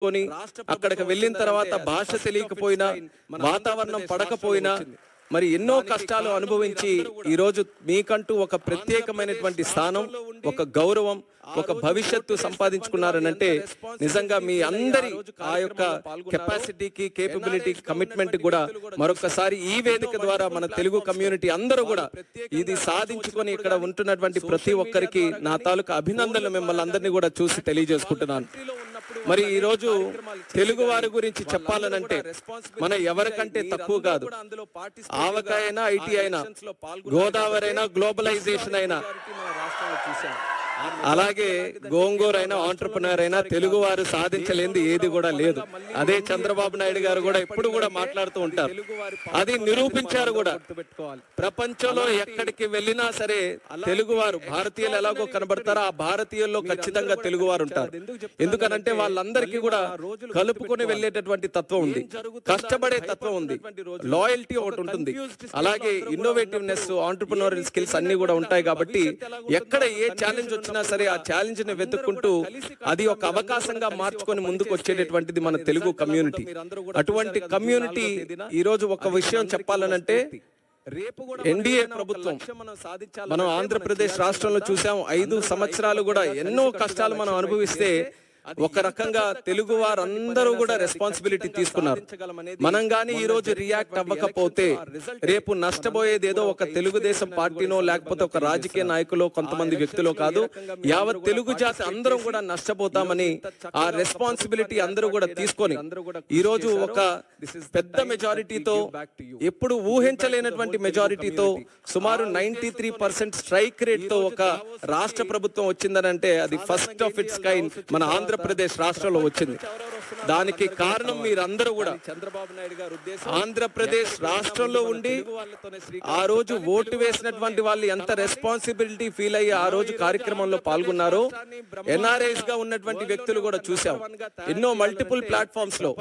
కొని అక్కడికి వెళ్ళిన తర్వాత భాష తెలియకపోయినా వాతావరణం పడకపోయినా మరి ఎన్నో కష్టాలు అనుభవించి ఈ రోజు మీకంటూ ఒక ప్రత్యేకమైనటువంటి స్థానం, ఒక గౌరవం, ఒక భవిష్యత్తు సంపాదించుకున్నారనంటే నిజంగా మీ అందరి ఆ యొక్క కెపాసిటీకి, కేపబిలిటీకి, కమిట్మెంట్ కూడా మరొకసారి ఈ వేదిక ద్వారా మన తెలుగు కమ్యూనిటీ అందరూ కూడా ఇది సాధించుకొని ఇక్కడ ఉంటున్నటువంటి ప్రతి ఒక్కరికి నా తాలూకా అభినందనలు మిమ్మల్ని అందరినీ కూడా చూసి తెలియజేసుకుంటున్నాను. మరి ఈ రోజు తెలుగు వారి గురించి చెప్పాలనంటే మన ఎవరికంటే తక్కువ కాదు. ఆవకాయ అయినా, ఐటీ అయినా, గోదావరి అయినా, గ్లోబలైజేషన్ అయినా, అలాగే గోంగూర అయినా, ఆంటర్ప్రినర్ అయినా తెలుగు వారు సాధించలేనిది ఏది కూడా లేదు. అదే చంద్రబాబు నాయుడు గారు కూడా ఎప్పుడు కూడా మాట్లాడుతూ ఉంటారు. అది నిరూపించారు కూడా. ప్రపంచంలో ఎక్కడికి వెళ్ళినా సరే తెలుగు వారు, భారతీయులు ఎలాగో కనబడతారో ఆ భారతీయుల్లో ఖచ్చితంగా తెలుగు వారు ఉంటారు. ఎందుకనంటే వాళ్ళందరికీ కూడా కలుపుకొని వెళ్ళేటటువంటి తత్వం ఉంది, కష్టపడే తత్వం ఉంది, లాయల్టీ ఒకటి ఉంటుంది, అలాగే ఇన్నోవేటివ్నెస్, ఆంటర్ప్రినోరియల్ స్కిల్స్ అన్ని కూడా ఉంటాయి. కాబట్టి ఎక్కడ ఏ ఛాలెంజ్ వచ్చినా సరే ఆ ఛాలెంజ్ ని వెతుక్కుంటూ అది ఒక అవకాశంగా మార్చుకొని ముందుకు వచ్చేటటువంటిది మన తెలుగు కమ్యూనిటీ. అటువంటి కమ్యూనిటీ ఈ రోజు ఒక విషయం చెప్పాలనంటే ఎన్డీఏ ప్రభుత్వం మనం ఆంధ్రప్రదేశ్ రాష్ట్రంలో చూసాం. 5 సంవత్సరాలు కూడా ఎన్నో కష్టాలు మనం అనుభవిస్తే ఒక రకంగా తెలుగు వారందరూ కూడా రెస్పాన్సిబిలిటీ తీసుకున్నారు. మనం గాని ఈ రోజు రియాక్ట్ అవ్వకపోతే రేపు నష్టపోయేది ఏదో ఒక తెలుగుదేశం పార్టీనో లేకపోతే ఒక రాజకీయ నాయకులో కొంతమంది వ్యక్తులో కాదు, యావత్ తెలుగు జాతి అందరం కూడా నష్టపోతామని ఆ రెస్పాన్సిబిలిటీ అందరూ కూడా తీసుకొని ఈ రోజు ఒక పెద్ద మెజారిటీతో, ఎప్పుడు ఊహించలేనటువంటి మెజారిటీతో, సుమారు 93% స్ట్రైక్ రేట్ తో ఒక రాష్ట్ర ప్రభుత్వం వచ్చిందనంటే అది ఫస్ట్ ఆఫ్ ఇట్స్ కైండ్ మన ఆంధ్రప్రదేశ్ రాష్ట్రంలో వచ్చింది. దానికి కారణం మీరందరూ కూడా చంద్రబాబు నాయుడు గారు ఆంధ్రప్రదేశ్ రాష్ట్రంలో ఉండి ఆ రోజు ఓటు వేసినటువంటి వాళ్ళు ఎంత రెస్పాన్సిబిలిటీ ఫీల్ అయ్యి ఆ రోజు కార్యక్రమంలో పాల్గొన్నారో ఎన్ఆర్ఐస్ గా ఉన్నటువంటి వ్యక్తులు కూడా చూసాం. ఎన్నో మల్టిపుల్ ప్లాట్ఫామ్స్ లో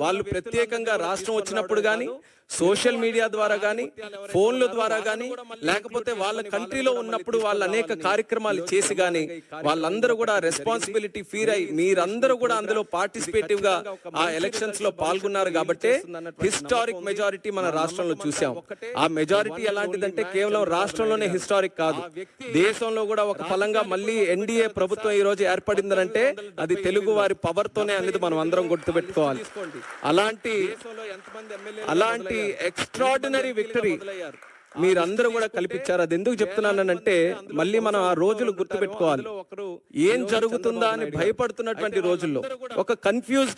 వాళ్ళు ప్రత్యేకంగా రాష్ట్రం వచ్చినప్పుడు గానీ, సోషల్ మీడియా ద్వారా గానీ, ఫోన్ల ద్వారా గానీ, లేకపోతే వాళ్ళ కంట్రీలో ఉన్నప్పుడు వాళ్ళు అనేక కార్యక్రమాలు చేసి గానీ వాళ్ళందరూ కూడా రెస్పాన్సిబిలిటీ ఫీల్ అయ్యి మీరందరూ కూడా అందులో పార్టిసిపేటివ్ గా ఆ ఎలక్షన్స్ లో పాల్గొన్నారు. కాబట్టి హిస్టారిక్ మెజారిటీ మన రాష్ట్రంలో చూసాం. ఆ మెజారిటీ ఎలాంటిదంటే కేవలం రాష్ట్రంలోనే హిస్టారిక్ కాదు, దేశంలో కూడా ఒక ఫలంగా మళ్ళీ ఎన్డీఏ ప్రభుత్వం ఈ రోజు ఏర్పడిందనంటే అది తెలుగు వారి పవర్ తోనే అనేది మనం అందరం గుర్తుపెట్టుకోవాలి. అలాంటి ఎక్స్ట్రాడినరీ విక్టరీ మీరందరూ కూడా కల్పించారు. అది ఎందుకు చెప్తున్నానంటే మళ్ళీ మనం ఆ రోజులు గుర్తుపెట్టుకోవాలి. ఏం జరుగుతుందా అని భయపడుతున్నటువంటి రోజుల్లో ఒక కన్ఫ్యూజ్డ్